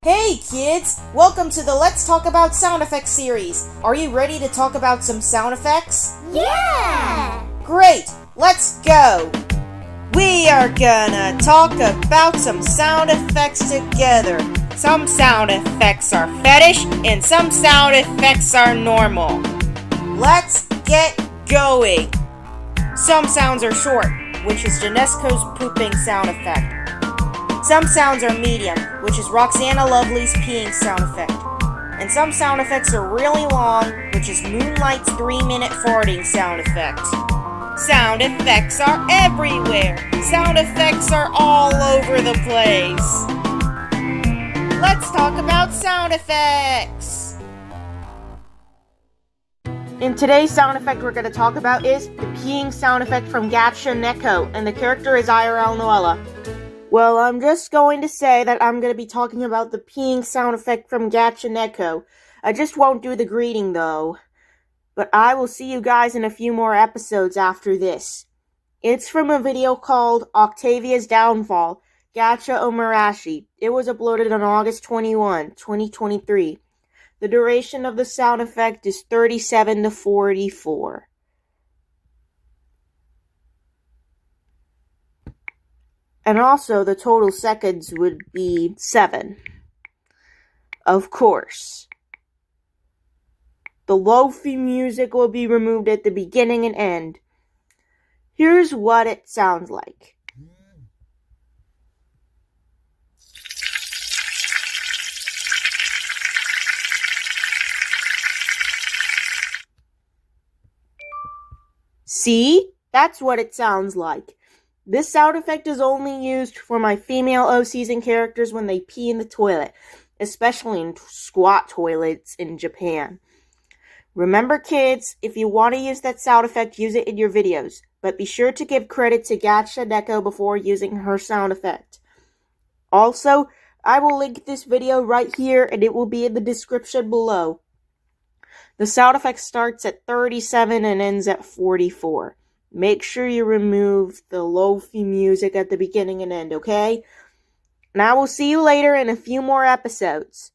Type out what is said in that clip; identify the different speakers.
Speaker 1: Hey kids! Welcome to the Let's Talk About Sound Effects series. Are you ready to talk about some sound effects?
Speaker 2: Yeah!
Speaker 1: Great! Let's go! We are gonna talk about some sound effects together. Some sound effects are fetish and some sound effects are normal. Let's get going! Some sounds are short, which is Janesco's pooping sound effect. Some sounds are medium, which is Roxana Lovely's peeing sound effect. And some sound effects are really long, which is Moonlight's 3-minute farting sound effect. Sound effects are everywhere! Sound effects are all over the place! Let's talk about sound effects! In today's sound effect we're going to talk about is the peeing sound effect from Gacha Neko, and the character is IRL Noella. Well, I'm just going to say that I'm going to be talking about the peeing sound effect from Gacha Neko. I just won't do the greeting, though. But I will see you guys in a few more episodes after this. It's from a video called Octavia's Downfall, Gacha Omarashi. It was uploaded on August 21, 2023. The duration of the sound effect is 37 to 44. And also, the total seconds would be 7. Of course. The lofi music will be removed at the beginning and end. Here's what it sounds like. See? That's what it sounds like. This sound effect is only used for my female OCs and characters when they pee in the toilet, especially in squat toilets in Japan. Remember kids, if you want to use that sound effect, use it in your videos, but be sure to give credit to Gacha Neko before using her sound effect. Also, I will link this video right here and it will be in the description below. The sound effect starts at 37 and ends at 44. Make sure you remove the lofi music at the beginning and end, okay? And I will see you later in a few more episodes.